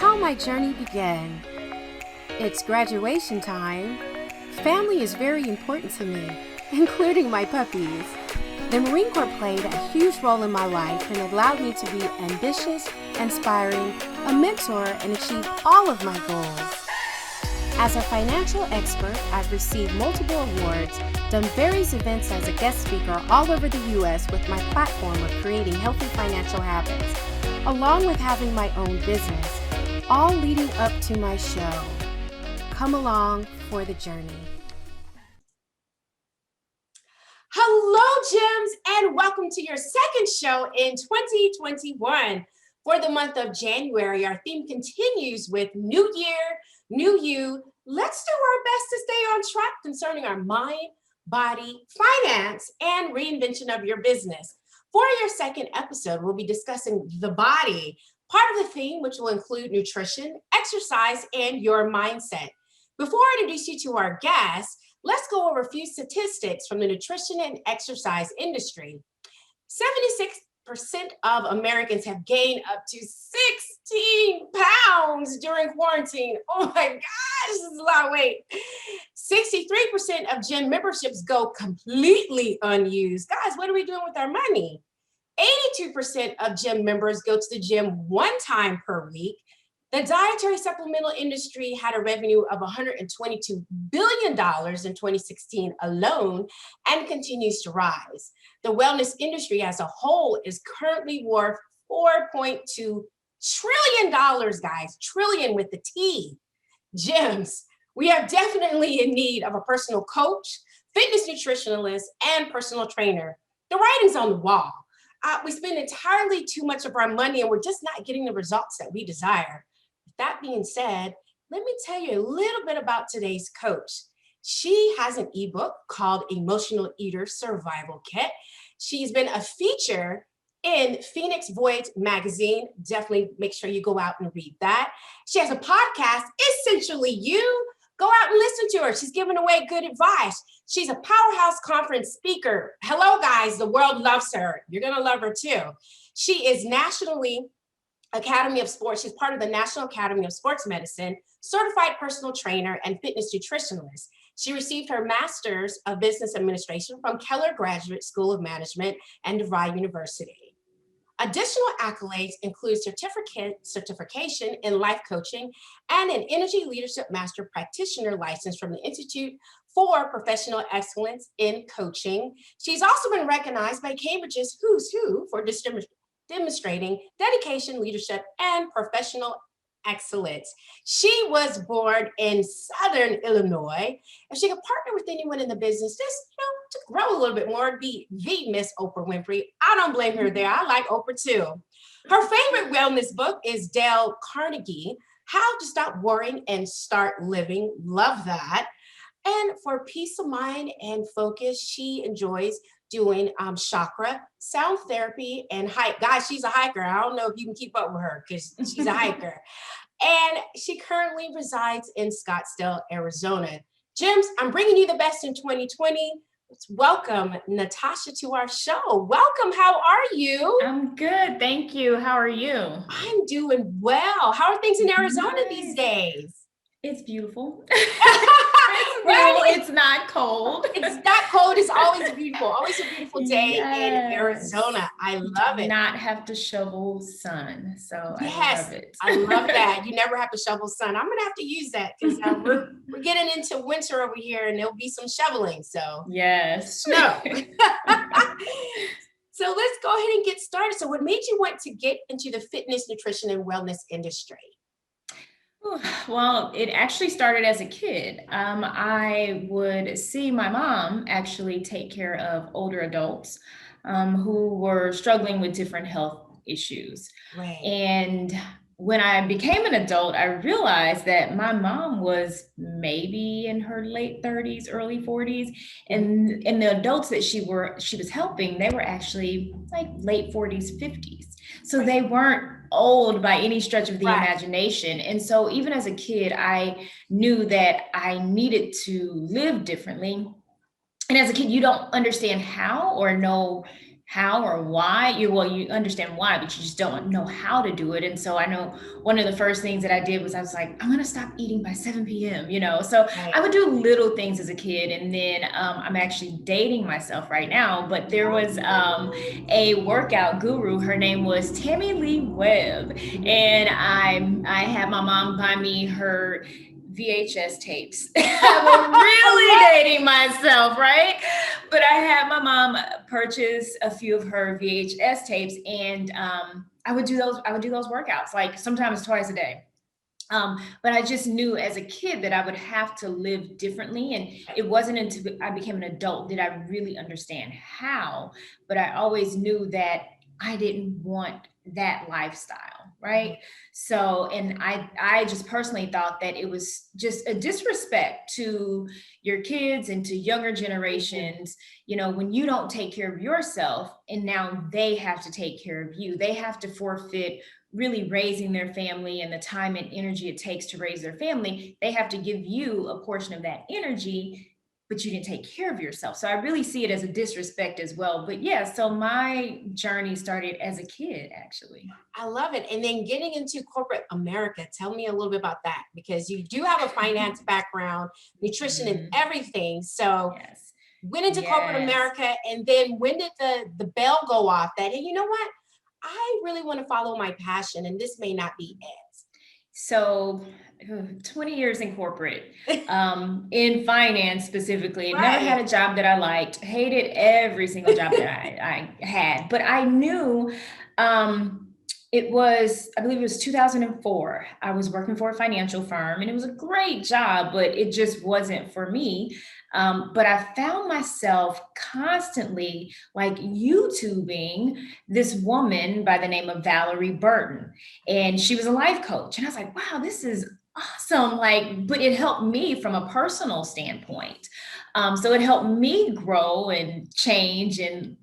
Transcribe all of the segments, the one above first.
How my journey began. It's graduation time. Family is very important to me, including my puppies. The Marine Corps played a huge role in my life and allowed me to be ambitious, inspiring, a mentor, and achieve all of my goals. As a financial expert, I've received multiple awards, done various events as a guest speaker all over the U.S. with my platform of creating healthy financial habits, along with having my own business, all leading up to my show. Come along for the journey. Hello, Gems, and welcome to your second show in 2021. For the month of January, our theme continues with New Year, New You. Let's do our best to stay on track concerning our mind, body, finance, and reinvention of your business. For your second episode, we'll be discussing the body, part of the theme, which will include nutrition, exercise, and your mindset. Before I introduce you to our guests, let's go over a few statistics from the nutrition and exercise industry. 76% of Americans have gained up to 16 pounds during quarantine. Oh my gosh, this is a lot of weight. 63% of gym memberships go completely unused. Guys, what are we doing with our money? 82% of gym members go to the gym one time per week. The dietary supplemental industry had a revenue of $122 billion in 2016 alone and continues to rise. The wellness industry as a whole is currently worth $4.2 trillion, guys, trillion with the T. Gems, we are definitely in need of a personal coach, fitness nutritionalist, and personal trainer. The writing's on the wall. We spend entirely too much of our money and we're just not getting the results that we desire. That being said, let me tell you a little bit about today's coach. She has an ebook called Emotional Eater Survival Kit. She's been a feature in Phoenix Voyage magazine. Definitely make sure you go out and read that. She has a podcast, Essentially You. Go out and listen to her. She's giving away good advice. She's a powerhouse conference speaker. Hello, guys. The world loves her. You're going to love her too. She is nationally Academy of Sports. She's part of the National Academy of Sports Medicine, certified personal trainer, and fitness nutritionalist. She received her Master's of Business Administration from Keller Graduate School of Management and DeVry University. Additional accolades include certification in life coaching and an Energy Leadership Master Practitioner license from the Institute for Professional Excellence in Coaching. She's also been recognized by Cambridge's Who's Who for demonstrating dedication, leadership, and professional excellence. She was born in Southern Illinois. If she could partner with anyone in the business, just to grow a little bit more, be the Miss Oprah Winfrey. I don't blame her there. I like Oprah too. Her favorite wellness book is Dale Carnegie, How to Stop Worrying and Start Living. Love that. And for peace of mind and focus, she enjoys doing chakra, sound therapy, and hike. Guys, she's a hiker. I don't know if you can keep up with her because she's a hiker. And she currently resides in Scottsdale, Arizona. Gems, I'm bringing you the best in 2020. Let's welcome Natasha to our show. Welcome. How are you? I'm good. Thank you. How are you? I'm doing well. How are things in Arizona these days? It's beautiful. Right? It's not cold. It's not cold. It's always beautiful. Always a beautiful day in Arizona. I love it. Not have to shovel sun. So yes, I love it. I love that. You never have to shovel sun. I'm gonna have to use that because we're getting into winter over here, and there'll be some shoveling. So yes, snow. So let's go ahead and get started. So, what made you want to get into the fitness, nutrition, and wellness industry? Well, it actually started as a kid. I would see my mom actually take care of older adults who were struggling with different health issues. Right. And when I became an adult, I realized that my mom was maybe in her late 30s, early 40s, and the adults that she was helping, they were actually like late 40s, 50s. So they weren't old by any stretch of the imagination. And so even as a kid, I knew that I needed to live differently. And as a kid, you don't understand how or know how or why. You understand why, but you just don't know how to do it. And so I know one of the first things that I did was I was like, I'm gonna stop eating by 7 p.m. So Right. I would do little things as a kid. And then I'm actually dating myself right now, but there was a workout guru. Her name was Tammy Lee Webb, and I had my mom buy me her VHS tapes. I'm really dating myself, right? But I had my mom purchase a few of her VHS tapes, and I would do those. I would do those workouts like sometimes twice a day. But I just knew as a kid that I would have to live differently. And it wasn't until I became an adult did I really understand how. But I always knew that I didn't want that lifestyle, right? So, and I just personally thought that it was just a disrespect to your kids and to younger generations, when you don't take care of yourself and now they have to take care of you. They have to forfeit really raising their family and the time and energy it takes to raise their family. They have to give you a portion of that energy, but you didn't take care of yourself. So I really see it as a disrespect as well. But yeah, so my journey started as a kid, actually. I love it. And then getting into corporate America, tell me a little bit about that, because you do have a finance background, nutrition and everything. So Yes. went into corporate Yes. America, and then when did the bell go off that, hey, you know what? I really want to follow my passion, and this may not be So 20 years in corporate, in finance specifically. Never Right. had a job that I liked, hated every single job that I had, but I knew I believe it was 2004. I was working for a financial firm and it was a great job, but it just wasn't for me. But I found myself constantly like YouTubing this woman by the name of Valerie Burton, and she was a life coach. And I was like, wow, this is awesome. Like, but it helped me from a personal standpoint. So it helped me grow and change and,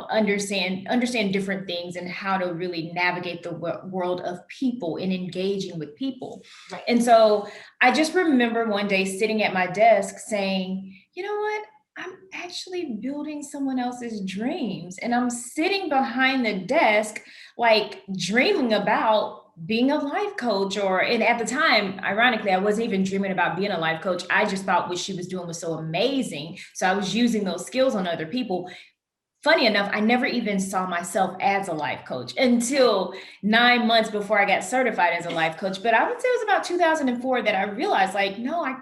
understand different things and how to really navigate the world of people and engaging with people. Right. And so I just remember one day sitting at my desk saying, you know what? I'm actually building someone else's dreams. And I'm sitting behind the desk, like dreaming about being a life coach. And at the time, ironically, I wasn't even dreaming about being a life coach. I just thought what she was doing was so amazing. So I was using those skills on other people. Funny enough, I never even saw myself as a life coach until 9 months before I got certified as a life coach. But I would say it was about 2004 that I realized, like, no, I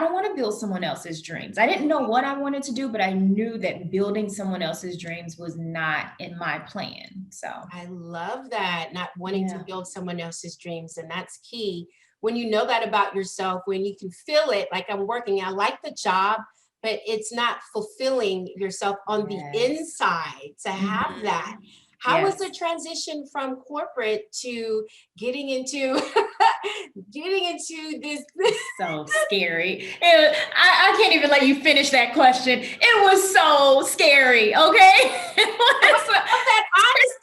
don't want to build someone else's dreams. I didn't know what I wanted to do, but I knew that building someone else's dreams was not in my plan. So I love that, not wanting to build someone else's dreams. And that's key. When you know that about yourself, when you can feel it, like I'm working, I like the job, but it's not fulfilling yourself on the inside to have that. How was the transition from corporate to getting into this? So scary. I can't even let you finish that question. It was so scary. Okay. It was that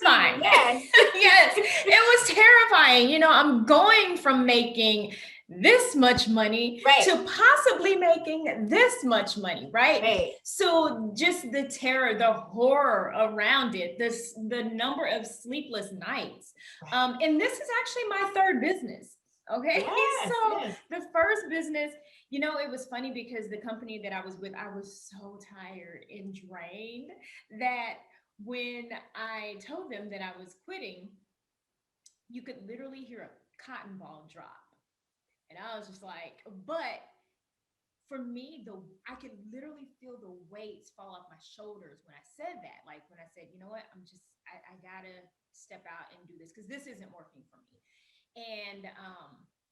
terrifying. Yes. Yes. It was terrifying. I'm going from making this much money to possibly making this much money, right? So just the terror, the horror around it, the number of sleepless nights. And this is actually my third business. Okay. So the first business, it was funny because the company that I was with, I was so tired and drained that when I told them that I was quitting, you could literally hear a cotton ball drop. And I was just like, but for me, I could literally feel the weights fall off my shoulders when I said that. Like when I said, you know what, I gotta step out and do this because this isn't working for me. And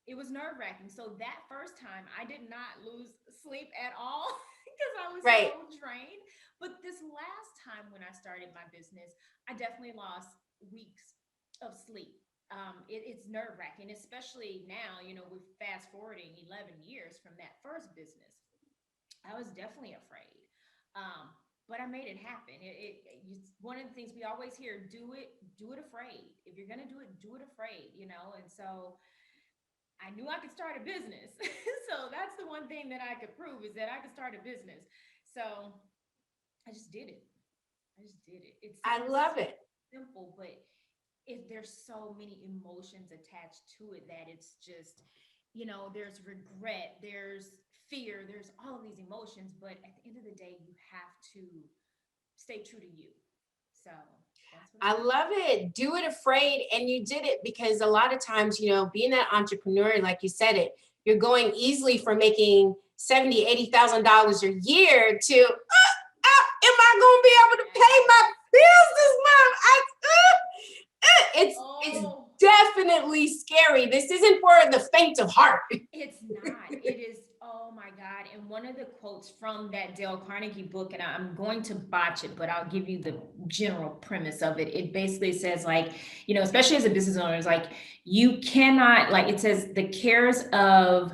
it was nerve wracking. So that first time, I did not lose sleep at all because I was so drained. But this last time when I started my business, I definitely lost weeks of sleep. It's nerve wracking, especially now, with fast forwarding 11 years from that first business. I was definitely afraid. But I made it happen. It's one of the things we always hear, do it afraid. If you're going to do it afraid, And so I knew I could start a business. So that's the one thing that I could prove is that I could start a business. So I just did it. I just did it. I love it. Simple, but if there's so many emotions attached to it that it's just, there's regret, there's fear, there's all of these emotions, but at the end of the day, you have to stay true to you. So that's what I love it. Do it afraid. And you did it because a lot of times, being that entrepreneur, like you said it, you're going easily from making $70,000, $80,000 a year to, am I going to be able to pay my bills this month? It's definitely scary. This isn't for the faint of heart. It's not. It is. Oh my God. And one of the quotes from that Dale Carnegie book, and I'm going to botch it, but I'll give you the general premise of it. It basically says, like, especially as a business owner, it's like, you cannot, like, it says the cares of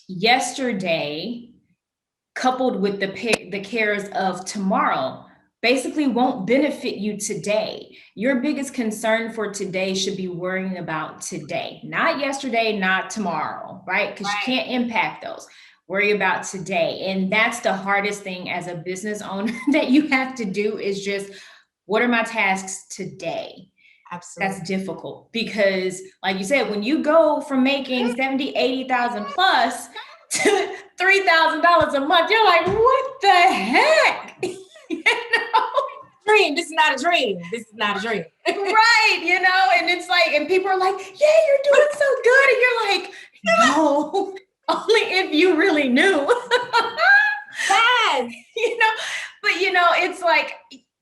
yesterday coupled with the cares of tomorrow basically won't benefit you today. Your biggest concern for today should be worrying about today, not yesterday, not tomorrow, right? Because you can't impact those. Worry about today. And that's the hardest thing as a business owner that you have to do, is just, what are my tasks today? Absolutely. That's difficult because, like you said, when you go from making 70, 80,000 plus to $3,000 a month, you're like, what the heck? Dream. This is not a dream. This is not a dream. Right. And it's like, and people are like, yeah, you're doing so good. And you're like, no, only if you really knew. Yes. But it's like,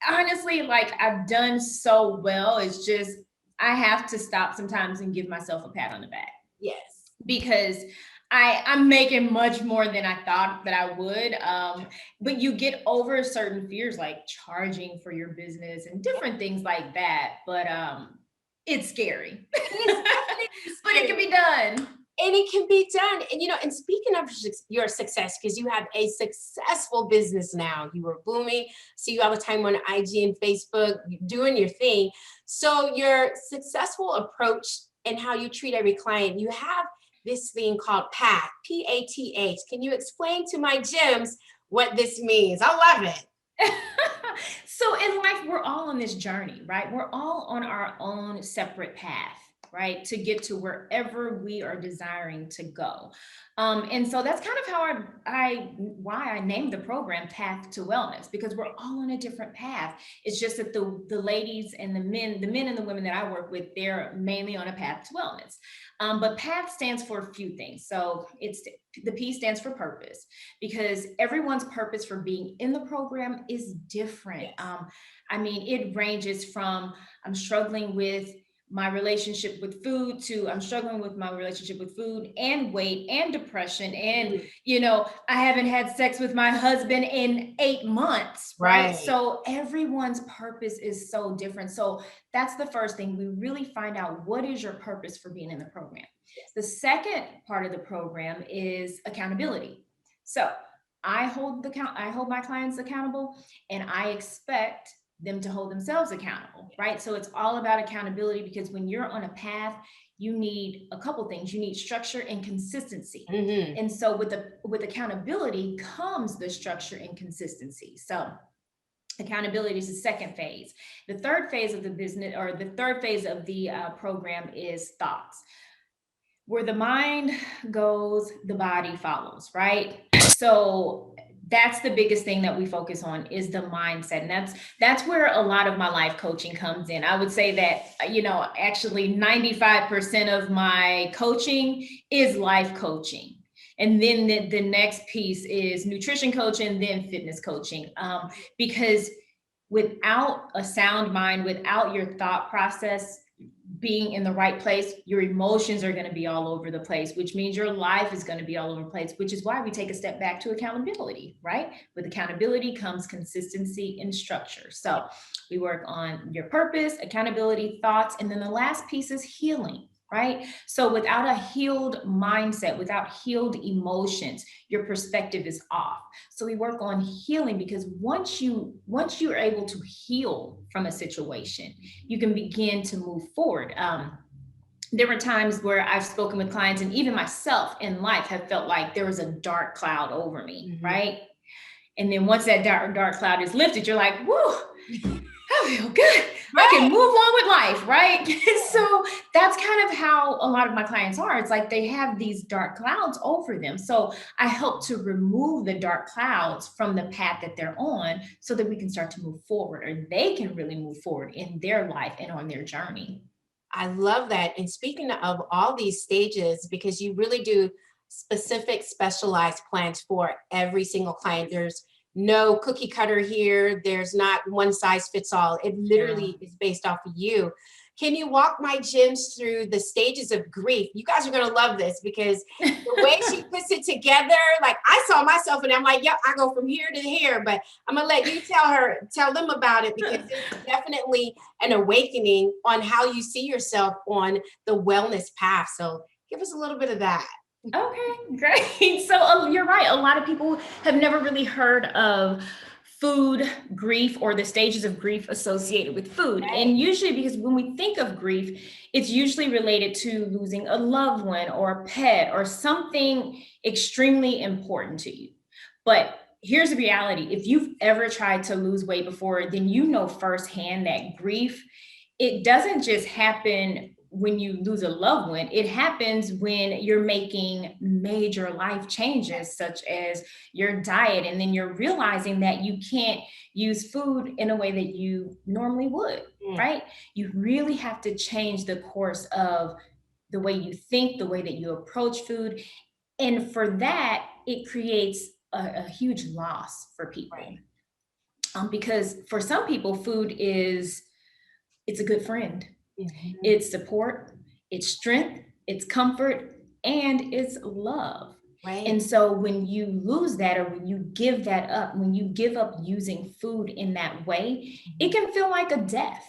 honestly, like, I've done so well. It's just, I have to stop sometimes and give myself a pat on the back. Yes. Because I'm making much more than I thought that I would. But you get over certain fears, like charging for your business and different things like that. But it's scary. But it can be done. And it can be done. And, and speaking of your success, because you have a successful business now, you were booming, see you all the time on IG and Facebook, doing your thing. So your successful approach and how you treat every client, you have this thing called PATH, P-A-T-H. Can you explain to my gems what this means? I love it. So in life, we're all on this journey, right? We're all on our own separate path, right? To get to wherever we are desiring to go. And so that's kind of how why I named the program Path to Wellness, because we're all on a different path. It's just that the ladies and the men and the women that I work with, they're mainly on a path to wellness. But PATH stands for a few things. So the P stands for purpose, because everyone's purpose for being in the program is different. Yes. It ranges from, I'm struggling with my relationship with food, to I'm struggling with my relationship with food and weight and depression. And, I haven't had sex with my husband in 8 months, right? So everyone's purpose is so different. So that's the first thing. We really find out, what is your purpose for being in the program? The second part of the program is accountability. So I hold my clients accountable, and I expect them to hold themselves accountable, right? So it's all about accountability, because when you're on a path, you need a couple things. You need structure and consistency. Mm-hmm. And so with accountability comes the structure and consistency. So accountability is the second phase. The third phase of the business, or the third phase of the program, is thoughts. Where the mind goes, the body follows, right? So that's the biggest thing that we focus on, is the mindset. And that's where a lot of my life coaching comes in. I would say that, actually 95% of my coaching is life coaching. And then the next piece is nutrition coaching, then fitness coaching. Because without a sound mind, without your thought process being in the right place, your emotions are going to be all over the place, which means your life is going to be all over the place, which is why we take a step back to accountability, right? With accountability comes consistency and structure. So we work on your purpose, accountability, thoughts, and then the last piece is healing, right? So without a healed mindset, without healed emotions, your perspective is off. So we work on healing, because once you are able to heal from a situation, you can begin to move forward. There were times where I've spoken with clients, and even myself in life have felt like there was a dark cloud over me, right? And then once that dark cloud is lifted, you're like, whoo, I feel good. I can move on with life, right? So that's kind of how a lot of my clients are. It's like they have these dark clouds over them. So I help to remove the dark clouds from the path that they're on so that we can start to move forward, or they can really move forward in their life and on their journey. I love that. And speaking of all these stages, because you really do specific specialized plans for every single client. There's no cookie cutter here. There's not one size fits all. It literally is based off of you. Can you walk my gems through the stages of grief? You guys are going to love this because the way she puts it together, like I saw myself and I'm like, yep, I go from here to here, but I'm going to let you tell them about it because it's definitely an awakening on how you see yourself on the wellness path. So give us a little bit of that. Okay, great. So you're right. A lot of people have never really heard of food grief or the stages of grief associated with food. Right. And usually, because when we think of grief, it's usually related to losing a loved one or a pet or something extremely important to you. But here's the reality. If you've ever tried to lose weight before, then you know firsthand that grief, it doesn't just happen when you lose a loved one. It happens when you're making major life changes, such as your diet, and then you're realizing that you can't use food in a way that you normally would, right? You really have to change the course of the way you think, the way that you approach food. And for that, it creates a huge loss for people. Right. Because for some people, food it's a good friend. Mhm. It's support, it's strength, it's comfort, and it's love. Right. And so when you lose that, or when you give that up, when you give up using food in that way, it can feel like a death.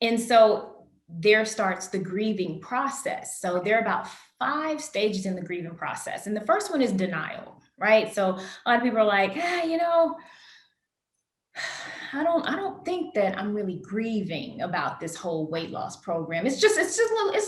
And so there starts the grieving process. So there are about 5 stages in the grieving process. And the first one is denial, right? So a lot of people are like, I don't think that I'm really grieving about this whole weight loss program. It's a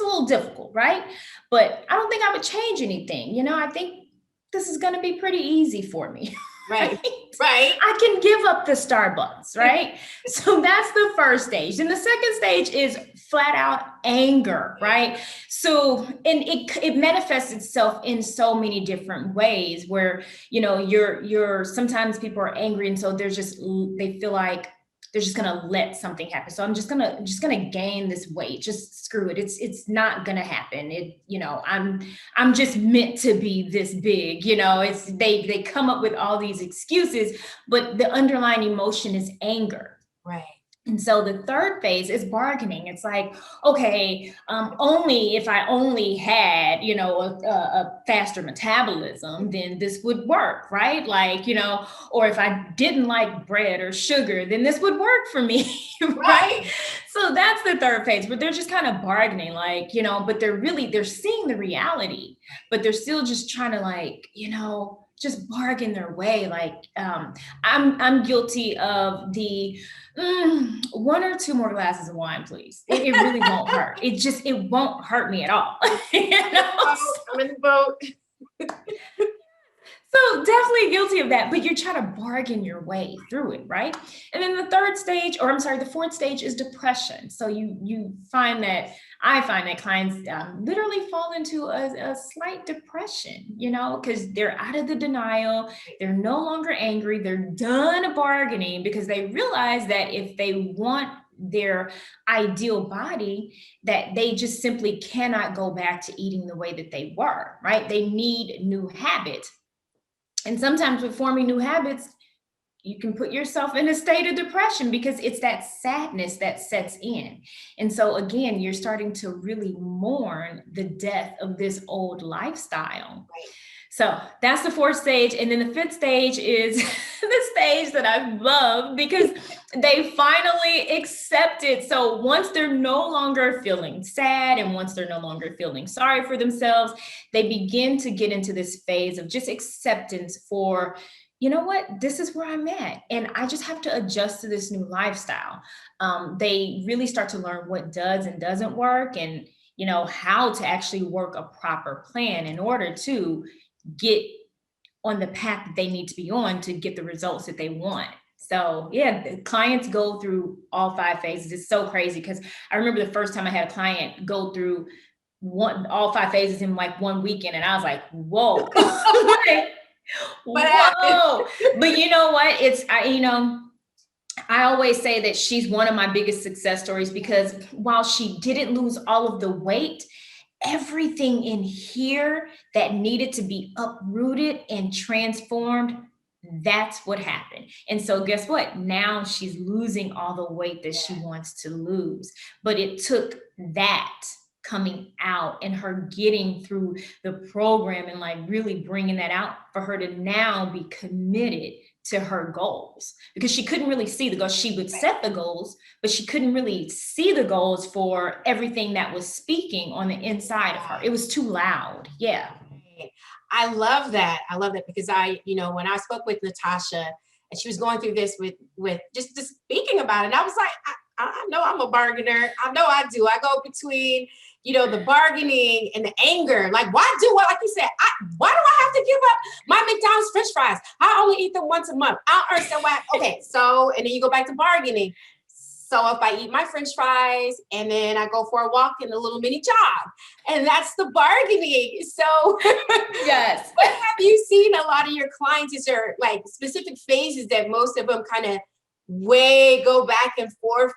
little difficult, right? But I don't think I would change anything. I think this is going to be pretty easy for me. Right. Right. I can give up the Starbucks, right? So that's the first stage. And the second stage is flat out anger, right? So, and it manifests itself in so many different ways where, you're sometimes people are angry. And so they feel like they're just going to let something happen. So I'm just going to gain this weight. Just screw it. It's not going to happen. I'm just meant to be this big, they come up with all these excuses, but the underlying emotion is anger. Right. And so the third phase is bargaining. It's like, okay, only if I only had, a faster metabolism, then this would work, right? Like, or if I didn't like bread or sugar, then this would work for me, right? So that's the third phase, but they're just kind of bargaining, like, but they're seeing the reality, but they're still just trying to just bargain their way. Like, I'm guilty of the 1 or 2 more glasses of wine, please. It really won't hurt. It won't hurt me at all. I'm in the boat. So definitely guilty of that, but you're trying to bargain your way through it, right? And then the fourth stage is depression. So I find that clients literally fall into a slight depression, because they're out of the denial. They're no longer angry. They're done bargaining because they realize that if they want their ideal body, that they just simply cannot go back to eating the way that they were, right? They need new habits. And sometimes with forming new habits, you can put yourself in a state of depression because it's that sadness that sets in. And so again, you're starting to really mourn the death of this old lifestyle. Right. So that's the fourth stage. And then the fifth stage is the stage that I love because they finally accept it. So once they're no longer feeling sad and once they're no longer feeling sorry for themselves, they begin to get into this phase of just acceptance for, you know what, this is where I'm at. And I just have to adjust to this new lifestyle. They really start to learn what does and doesn't work and, how to actually work a proper plan in order to get on the path that they need to be on to get the results that they want. So yeah, the clients go through all 5 phases. It's so crazy because I remember the first time I had a client go through all 5 phases in like one weekend, and I was like, whoa. Like, What happened? whoa. But you know what? I always say that she's one of my biggest success stories because while she didn't lose all of the weight, everything in here that needed to be uprooted and transformed, that's what happened. And so guess what? Now she's losing all the weight that she wants to lose. But it took that coming out and her getting through the program and like really bringing that out for her to now be committed to her goals, because she couldn't really see the goals. She would set the goals, but she couldn't really see the goals for everything that was speaking on the inside of her. It was too loud. Yeah. I love that. I love that because when I spoke with Natasha and she was going through this with just speaking about it, I was like, I know I'm a bargainer. I know I do. I go between, the bargaining and the anger. Like, like you said, why do I have to give up my McDonald's French fries? I only eat them once a month. I don't understand why. Okay, so, and then you go back to bargaining. So if I eat my French fries and then I go for a walk in a little mini jog, and that's the bargaining. So yes. What have you seen a lot of your clients? Is there like specific phases that most of them kind of go back and forth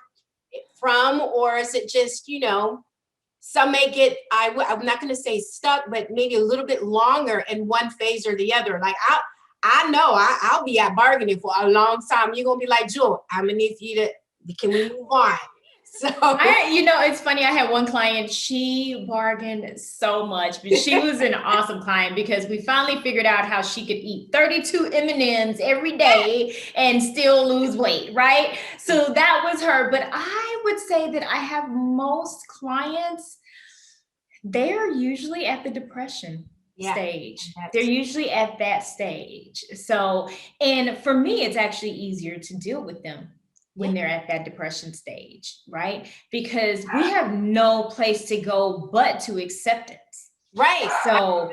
from, or is it just, some may get, I'm not going to say stuck, but maybe a little bit longer in one phase or the other. Like I know I'll be at bargaining for a long time. You're going to be like, Jewel, I'm going to need you to, can we move on? So it's funny. I had one client, she bargained so much, but she was an awesome client because we finally figured out how she could eat 32 M&Ms every day and still lose weight, right? So that was her. But I would say that I have most clients, they're usually at the depression stage. They're usually at that stage. So, and for me, it's actually easier to deal with them when they're at that depression stage, right? Because we have no place to go but to acceptance. Right. So,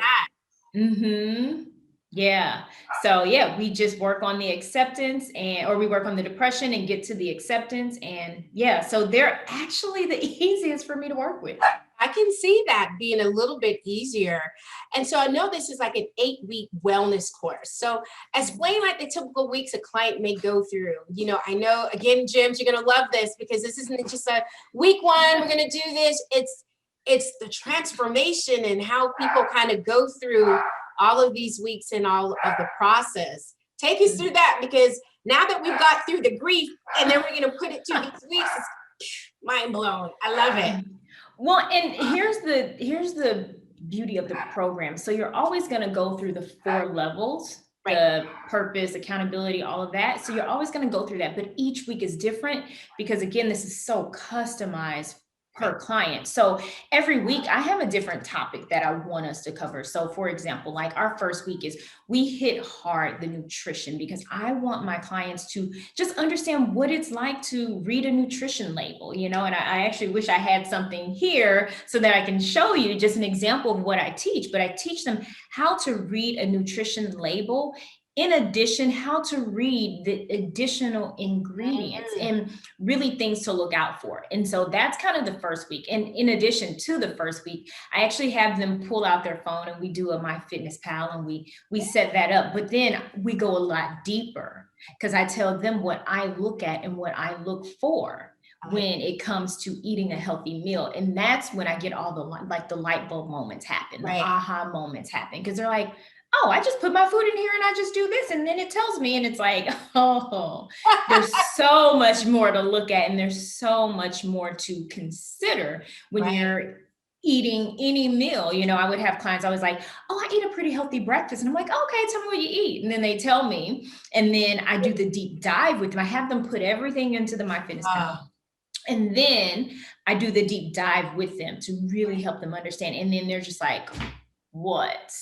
yeah. So yeah, we just work on the acceptance or we work on the depression and get to the acceptance. And yeah, so they're actually the easiest for me to work with. I can see that being a little bit easier. And so I know this is like an 8-week wellness course. So explain like the typical weeks a client may go through. I know, again, Jims, you're going to love this because this isn't just a week one, we're going to do this. It's the transformation and how people kind of go through all of these weeks and all of the process. Take us through that, because now that we've got through the grief and then we're going to put it through these weeks, it's mind blown. I love it. Well, and here's the beauty of the program. So you're always going to go through the 4 levels, the purpose, accountability, all of that. So you're always going to go through that, but each week is different because again, this is so customized per client. So every week I have a different topic that I want us to cover. So for example, like our first week is we hit hard the nutrition, because I want my clients to just understand what it's like to read a nutrition label, and I actually wish I had something here so that I can show you just an example of what I teach, but I teach them how to read a nutrition label. In addition, how to read the additional ingredients and really things to look out for. And so that's kind of the first week. And in addition to the first week, I actually have them pull out their phone and we do a MyFitnessPal and we set that up. But then we go a lot deeper because I tell them what I look at and what I look for when it comes to eating a healthy meal. And that's when I get all the light bulb moments happen, the aha moments happen, because they're like, oh, I just put my food in here and I just do this. And then it tells me, and it's like, oh, there's so much more to look at. And there's so much more to consider when you're eating any meal. I would have clients, I was like, oh, I eat a pretty healthy breakfast. And I'm like, okay, tell me what you eat. And then they tell me, and then I do the deep dive with them. I have them put everything into the MyFitnessPal. And then I do the deep dive with them to really help them understand. And then they're just like, what?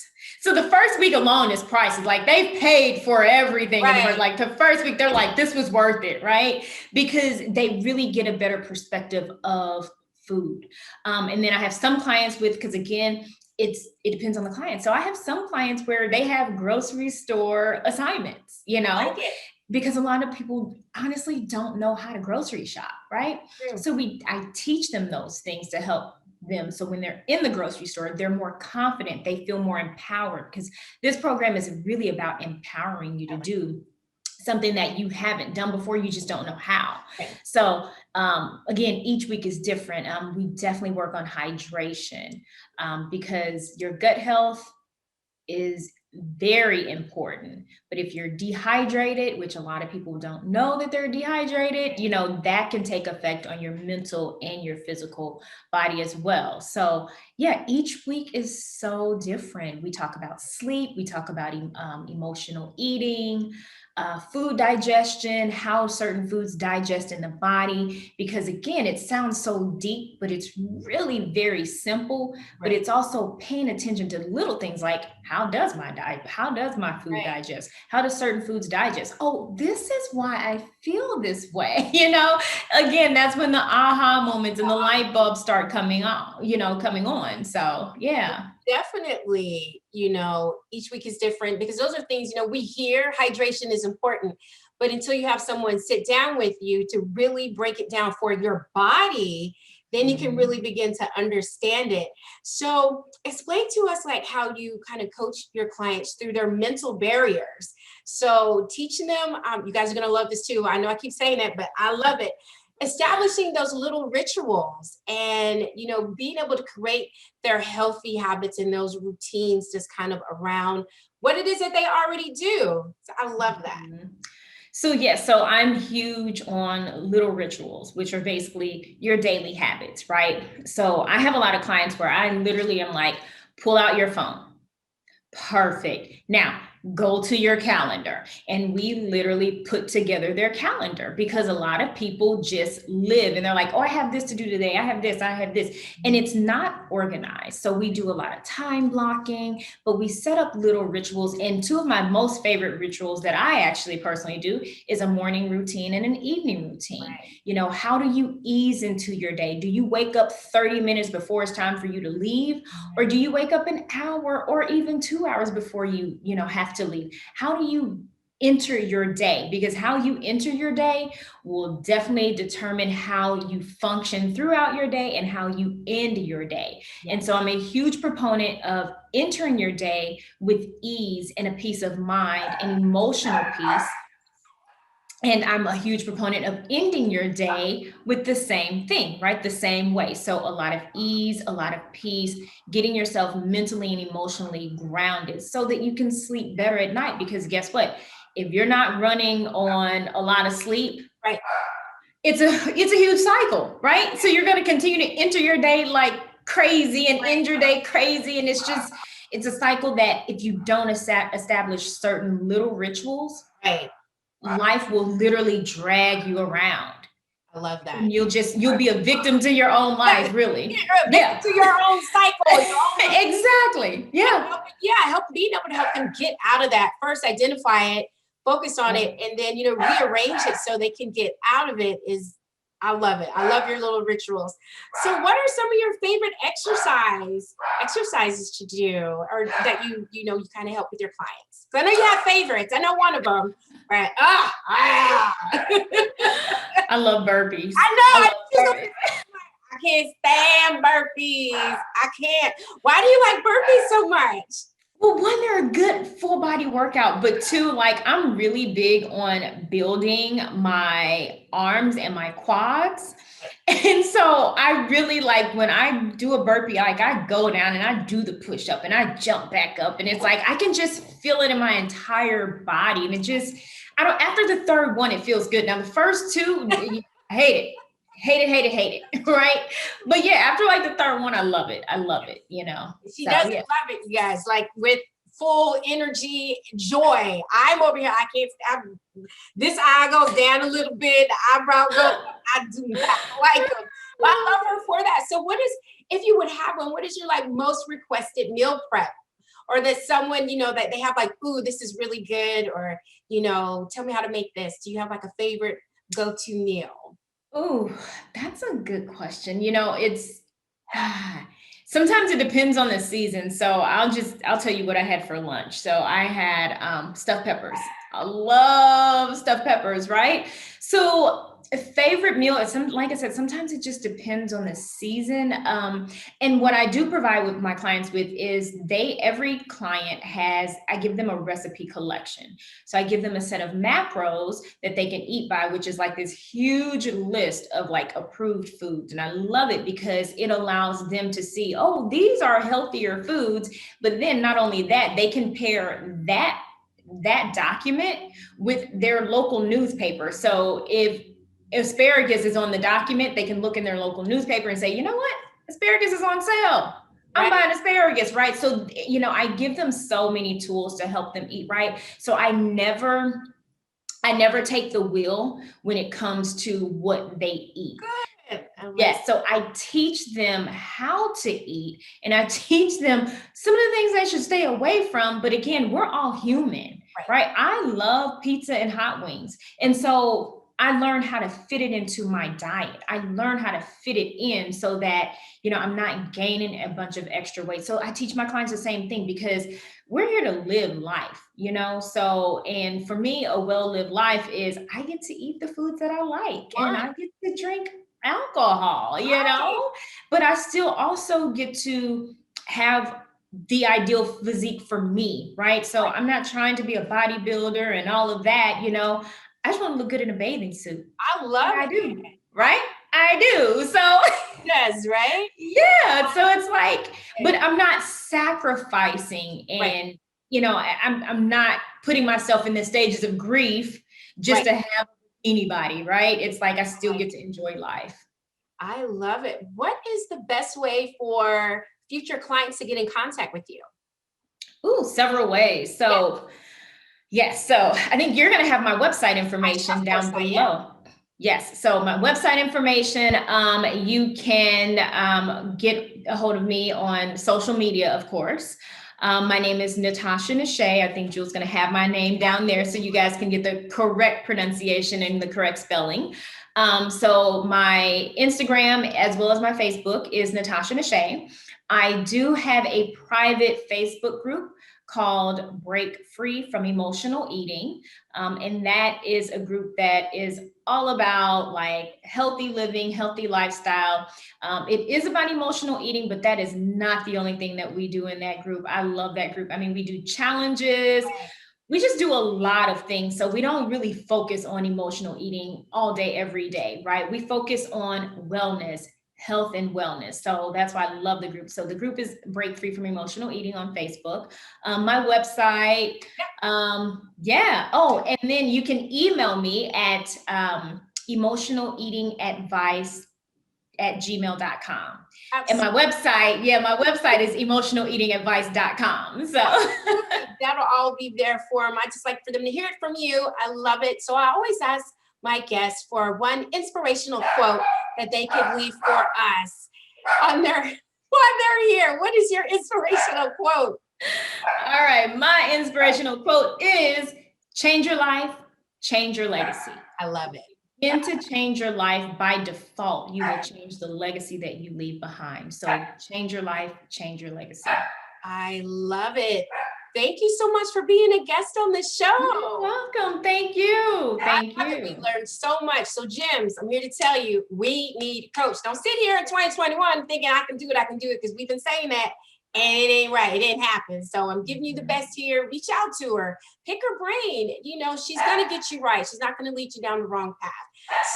So the first week alone is priceless. Like they've paid for everything. Like the first week, they're like, this was worth it, right? Because they really get a better perspective of food. And then I have some clients because again, it depends on the client. So I have some clients where they have grocery store assignments, because a lot of people honestly don't know how to grocery shop, right? True. So I teach them those things to help them. So when they're in the grocery store, they're more confident, they feel more empowered, because this program is really about empowering you to do something that you haven't done before, you just don't know how. Right. So again, each week is different. We definitely work on hydration, because your gut health is very important. But if you're dehydrated, which a lot of people don't know that they're dehydrated, you know, that can take effect on your mental and your physical body as well. So yeah, each week is so different. We talk about sleep, we talk about emotional eating, food digestion, how certain foods digest in the body, because again, it sounds so deep, but it's really very simple. But it's also paying attention to little things like, how does my diet, how does my food digest? How do certain foods digest? Oh, this is why I feel this way. You know, again, that's when the aha moments and the light bulbs start coming on, coming on. So yeah. Definitely, each week is different, because those are things, we hear hydration is important, but until you have someone sit down with you to really break it down for your body, then you can really begin to understand it. So explain to us like how you kind of coach your clients through their mental barriers. So teaching them, you guys are going to love this too. I know I keep saying it, but I love it. Establishing those little rituals and, being able to create their healthy habits and those routines just kind of around what it is that they already do. So I love that. So I'm huge on little rituals, which are basically your daily habits, right? So I have a lot of clients where I literally am like, pull out your phone. Perfect. Now, go to your calendar. And we literally put together their calendar, because a lot of people just live and they're like, oh, I have this to do today. I have this, and it's not organized. So we do a lot of time blocking, but we set up little rituals. And two of my most favorite rituals that I actually personally do is a morning routine and an evening routine. Right. How do you ease into your day? Do you wake up 30 minutes before it's time for you to leave? Or do you wake up an hour or even 2 hours before you have to leave? How do you enter your day? Because how you enter your day will definitely determine how you function throughout your day and how you end your day. Yeah. And so I'm a huge proponent of entering your day with ease and a peace of mind and emotional peace. And I'm a huge proponent of ending your day with the same thing, right? The same way. So a lot of ease, a lot of peace, getting yourself mentally and emotionally grounded so that you can sleep better at night. Because guess what? If you're not running on a lot of sleep, right, it's a huge cycle, right? So you're going to continue to enter your day like crazy and end your day crazy. And it's a cycle that if you don't establish certain little rituals, right, life will literally drag you around. I love that. And you'll be a victim to your own life, really. Yeah. To your own cycle. Exactly. Yeah. Being able to help them get out of that. First, identify it, focus on it, and then, rearrange it so they can get out of it I love it. I love your little rituals. So what are some of your favorite exercises to do, or that you kind of help with your clients? So I know you have favorites. I know one of them. Right. I love burpees. I know. I can't stand burpees. I can't. Why do you like burpees so much? Well, one, they're a good full body workout, but two, like I'm really big on building my arms and my quads. And so I really like when I do a burpee, like I go down and I do the push up and I jump back up. And it's like, I can just feel it in my entire body. And after the third one, it feels good. Now the first two, I hate it. Right. But yeah, after like the third one, I love it. She doesn't love it, you guys, like with full energy, joy. I'm over here. I can't stop. This eye goes down a little bit. The eyebrow goes up. I do not like them. But I love her for that. So if you would have one, what is your like most requested meal prep? Or that someone, that they have like, ooh, this is really good. Or, tell me how to make this. Do you have like a favorite go-to meal? Oh, that's a good question. Sometimes it depends on the season. So I'll tell you what I had for lunch. So I had stuffed peppers I love stuffed peppers, right? So a favorite meal is like I said, sometimes it just depends on the season. And what I do provide with my clients with is every client I give them a recipe collection. So I give them a set of macros that they can eat by, which is like this huge list of like approved foods. And I love it because it allows them to see, oh, these are healthier foods. But then not only that, they can pair that document with their local newspaper. So if asparagus is on the document, they can look in their local newspaper and say, you know what? Asparagus is on sale. I'm buying asparagus, right? So, I give them so many tools to help them eat right. So I never take the wheel when it comes to what they eat. Good. Yes, so I teach them how to eat, and I teach them some of the things they should stay away from. But again, we're all human, right? I love pizza and hot wings. And so I learned how to fit it into my diet. I learned how to fit it in so that, I'm not gaining a bunch of extra weight. So I teach my clients the same thing because we're here to live life, So, and for me, a well-lived life is I get to eat the foods that I like, and I get to drink alcohol, but I still also get to have the ideal physique for me, right? So I'm not trying to be a bodybuilder and all of that, I just want to look good in a bathing suit. I love it. I do, right? I do. So yes, right? Yeah. So it's like, but I'm not sacrificing, and I'm not putting myself in the stages of grief just to have anybody, right? It's like I still get to enjoy life. I love it. What is the best way for future clients to get in contact with you? Ooh, several ways. So yes, so I think you're going to have my website information down below. Yes. So my website information, you can get a hold of me on social media, of course. My name is Natasha NaShea. I think Jules going to have my name down there so you guys can get the correct pronunciation and the correct spelling. So my Instagram as well as my Facebook is Natasha NaShea. I do have a private Facebook group called Break Free from Emotional Eating. And that is a group that is all about like healthy living, healthy lifestyle. It is about emotional eating, but that is not the only thing that we do in that group. I love that group. I mean, we do challenges. We just do a lot of things. So we don't really focus on emotional eating all day, every day, right? We focus on wellness, health and wellness. So that's why I love the group. So the group is Break Free from Emotional Eating on Facebook. My website, Oh, and then you can email me at emotionaleatingadvice@gmail.com. And my website is emotionaleatingadvice.com. So that'll all be there for them. I just like for them to hear it from you. I love it. So I always ask my guests for one inspirational quote that they could leave for us while they're here. What is your inspirational quote? All right. My inspirational quote is change your life, change your legacy. I love it. Begin to change your life. By default, you will change the legacy that you leave behind. So change your life, change your legacy. I love it. Thank you so much for being a guest on the show. You're welcome. Thank you. Thank you. We learned so much. So, Jims, I'm here to tell you, we need a coach. Don't sit here in 2021 thinking I can do it, because we've been saying that and it ain't right. It didn't happen. So I'm giving you the best here. Reach out to her. Pick her brain. She's going to get you right. She's not going to lead you down the wrong path.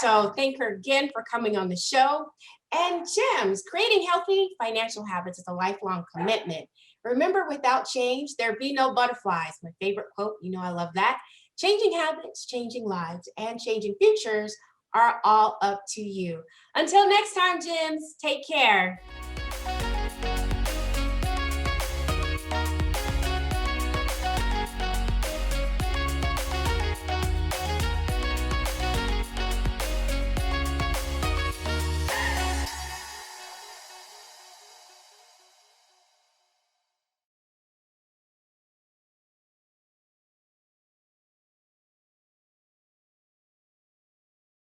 So thank her again for coming on the show. And Jims, creating healthy financial habits is a lifelong commitment. Remember, without change, there be no butterflies. My favorite quote, I love that. Changing habits, changing lives, and changing futures are all up to you. Until next time, Jims, take care.